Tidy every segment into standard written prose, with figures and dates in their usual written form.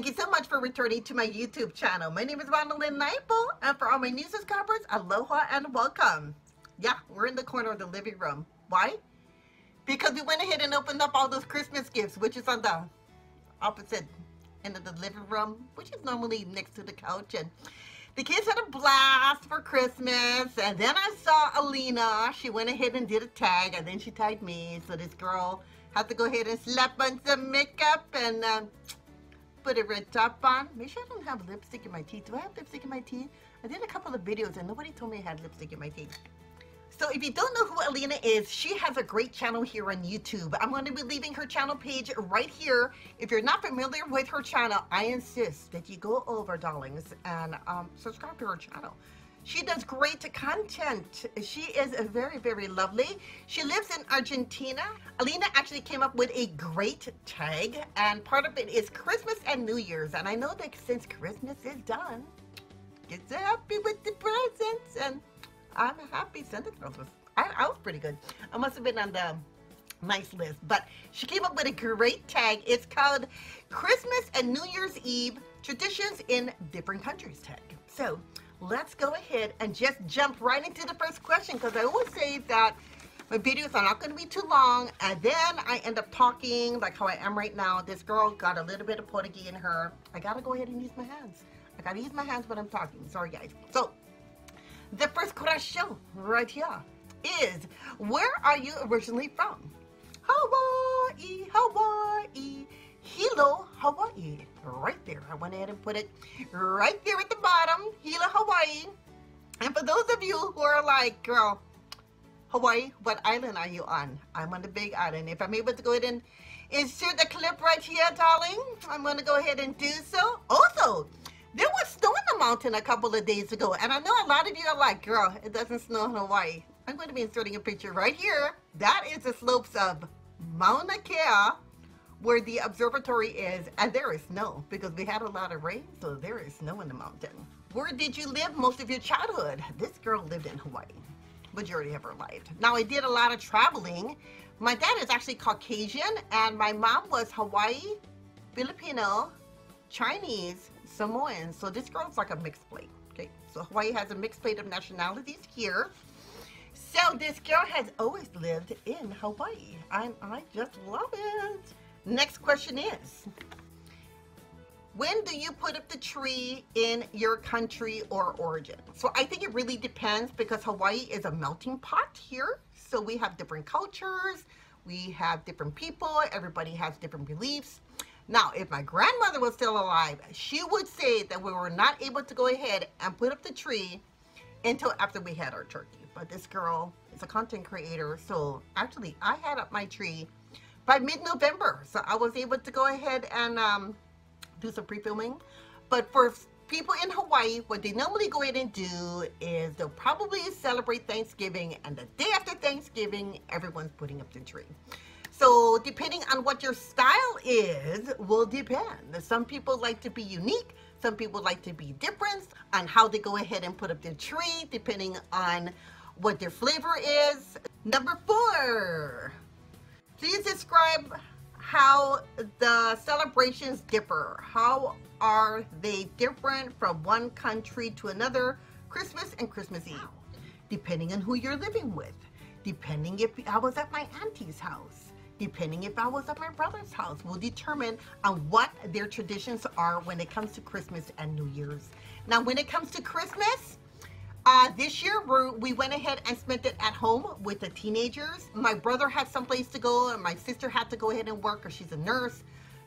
Thank you so much for returning to my YouTube channel. My name is Ranalynn Naipo, and for all my new subscribers, aloha and welcome. Yeah, we're in the corner of the living room. Why? Because we went ahead and opened up all those Christmas gifts, which is on the opposite end of the living room, which is normally next to the couch. And the kids had a blast for Christmas. And then I saw Alina. She went ahead and did a tag, and then she tagged me. So this girl had to go ahead and slap on some makeup and put a red top on. Make sure I don't have lipstick in my teeth. Do I have lipstick in my teeth? I did a couple of videos and nobody told me I had lipstick in my teeth. So if you don't know who Alina is, she has a great channel here on YouTube. I'm going to be leaving her channel page right here. If you're not familiar with her channel, I insist that you go over, darlings, and subscribe to her channel. She does great content. She is very, very lovely. She lives in Argentina. Alina actually came up with a great tag, and part of it is Christmas and New Year's. And I know that since Christmas is done, get so happy with the presents, and I'm happy Santa Claus was. I was pretty good. I must have been on the nice list, but she came up with a great tag. It's called Christmas and New Year's Eve Traditions in Different Countries tag. So let's go ahead and just jump right into the first question, because I always say that my videos are not going to be too long, and then I end up talking like how I am right now. This girl got a little bit of Portuguese in her. I gotta go ahead and use my hands. I gotta use my hands when I'm talking. Sorry, guys. So the first question right here is, where are you originally from? Hawaii, Hawaii. Hilo, Hawaii. Right there. I went ahead and put it right there at the bottom. Hilo, Hawaii. And for those of you who are like, girl, Hawaii, what island are you on? I'm on the big island. If I'm able to go ahead and insert the clip right here, darling, I'm going to go ahead and do so. Also, there was snow in the mountain a couple of days ago. And I know a lot of you are like, girl, it doesn't snow in Hawaii. I'm going to be inserting a picture right here. That is the slopes of Mauna Kea, where the observatory is, and there is snow because we had a lot of rain, so there is snow in the mountain. Where did you live most of your childhood? This girl lived in Hawaii, majority of her life. Now, I did a lot of traveling. My dad is actually Caucasian, and my mom was Hawaii, Filipino, Chinese, Samoan. So this girl's like a mixed plate. Okay, so Hawaii has a mixed plate of nationalities here. So this girl has always lived in Hawaii, and I just love it. Next question is, when do you put up the tree in your country or origin? So I think it really depends, because Hawaii is a melting pot here. So we have different cultures, we have different people, everybody has different beliefs. Now, if my grandmother was still alive, she would say that we were not able to go ahead and put up the tree until after we had our turkey. But this girl is a content creator, so actually I had up my tree by mid-November, so I was able to go ahead and do some pre-filming. But for people in Hawaii, what they normally go ahead and do is they'll probably celebrate Thanksgiving, and the day after Thanksgiving, everyone's putting up the tree. So depending on what your style is will depend. Some people like to be unique, some people like to be different on how they go ahead and put up their tree, depending on what their flavor is. Number 4. Please describe how the celebrations differ. How are they different from one country to another, Christmas and Christmas Eve? Depending on who you're living with. Depending if I was at my auntie's house. Depending if I was at my brother's house, will determine on what their traditions are when it comes to Christmas and New Year's. Now, when it comes to Christmas, this year we went ahead and spent it at home with the teenagers. My brother had someplace to go, and my sister had to go ahead and work, because she's a nurse.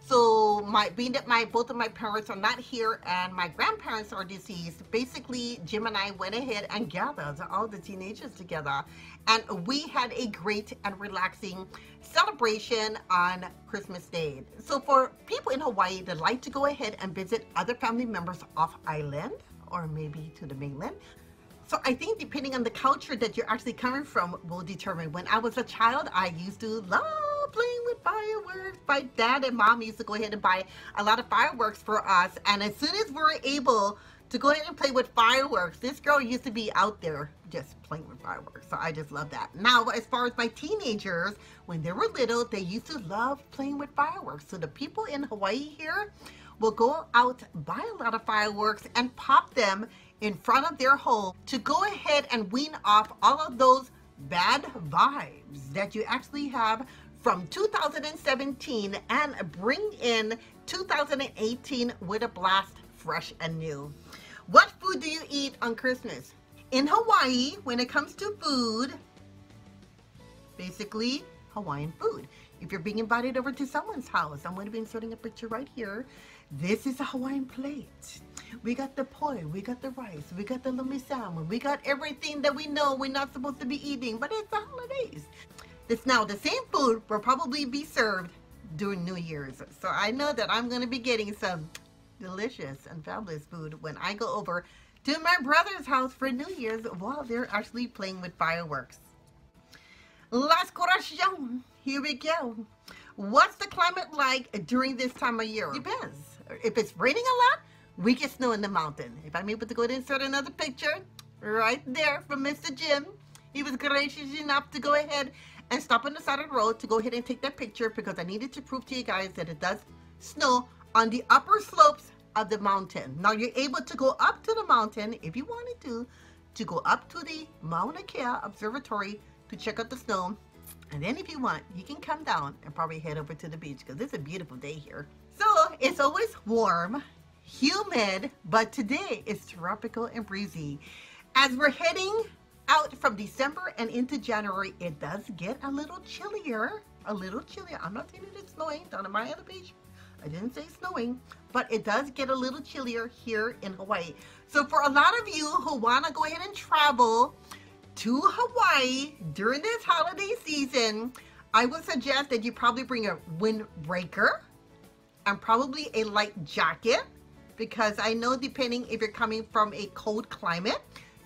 So being that both of my parents are not here and my grandparents are deceased, basically Jim and I went ahead and gathered all the teenagers together, and we had a great and relaxing celebration on Christmas Day. So for people in Hawaii that like to go ahead and visit other family members off island, or maybe to the mainland, so I think depending on the culture that you're actually coming from will determine. When I was a child, I used to love playing with fireworks. My dad and mom used to go ahead and buy a lot of fireworks for us. And as soon as we were able to go ahead and play with fireworks, this girl used to be out there just playing with fireworks. So I just love that. Now, as far as my teenagers, when they were little, they used to love playing with fireworks. So the people in Hawaii here, will go out, buy a lot of fireworks, and pop them in front of their home to go ahead and wean off all of those bad vibes that you actually have from 2017 and bring in 2018 with a blast, fresh and new. What food do you eat on Christmas? In Hawaii, when it comes to food, basically Hawaiian food. If you're being invited over to someone's house, I'm going to be inserting a picture right here. This is a Hawaiian plate. We got the poi, we got the rice, we got the lomi salmon, we got everything that we know we're not supposed to be eating, but it's the holidays. It's now the same food will probably be served during New Year's. So I know that I'm going to be getting some delicious and fabulous food when I go over to my brother's house for New Year's while they're actually playing with fireworks. Las Corazon, here we go. What's the climate like during this time of year? Depends. If it's raining a lot, we get snow in the mountain. If I'm able to go ahead and insert another picture right there from Mr. Jim. He was gracious enough to go ahead and stop on the side of the road to go ahead and take that picture because I needed to prove to you guys that it does snow on the upper slopes of the mountain. Now you're able to go up to the mountain if you wanted to go up to the Mauna Kea Observatory to check out the snow. And then if you want, you can come down and probably head over to the beach because it's a beautiful day here. So it's always warm, humid, but today it's tropical and breezy. As we're heading out from December and into January, it does get a little chillier. I'm not saying it's snowing down on my other beach. I didn't say snowing, but it does get a little chillier here in Hawaii. So for a lot of you who want to go ahead and travel to Hawaii during this holiday season, I would suggest that you probably bring a windbreaker and probably a light jacket, because I know depending if you're coming from a cold climate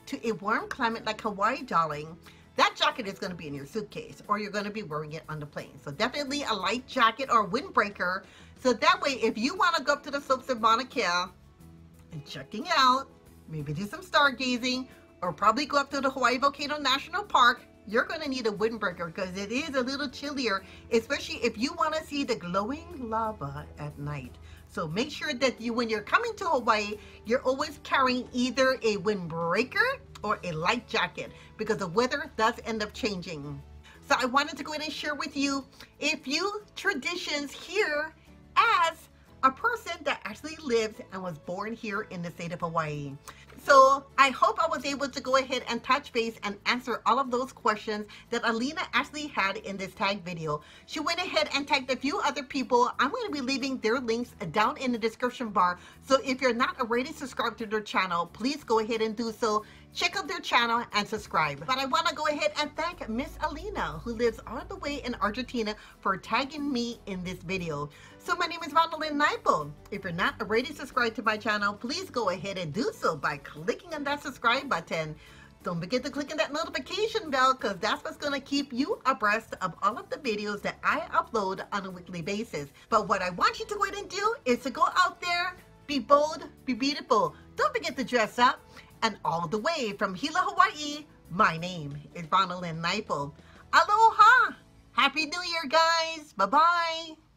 to a warm climate like Hawaii, darling, that jacket is going to be in your suitcase or you're going to be wearing it on the plane. So definitely a light jacket or windbreaker. So that way, if you want to go up to the slopes of Mauna Kea and checking out, maybe do some stargazing, or probably go up to the Hawaii Volcano National Park, you're going to need a windbreaker because it is a little chillier, especially if you want to see the glowing lava at night. So make sure that when you're coming to Hawaii, you're always carrying either a windbreaker or a light jacket because the weather does end up changing. So I wanted to go ahead and share with you a few traditions here as a person that actually lives and was born here in the state of Hawaii. So I hope I was able to go ahead and touch base and answer all of those questions that Alina actually had in this tag video. She went ahead and tagged a few other people. I'm going to be leaving their links down in the description bar. So if you're not already subscribed to their channel, please go ahead and do so. Check out their channel and subscribe. But I want to go ahead and thank Miss Alina, who lives all the way in Argentina, for tagging me in this video. So my name is Ranalynn Naipo. If you're not already subscribed to my channel, please go ahead and do so by clicking on that subscribe button. Don't forget to click on that notification bell because that's what's going to keep you abreast of all of the videos that I upload on a weekly basis. But what I want you to go ahead and do is to go out there, be bold, be beautiful. Don't forget to dress up. And all the way from Hilo, Hawaii, my name is Ranalynn Naipo. Aloha! Happy New Year, guys! Bye-bye!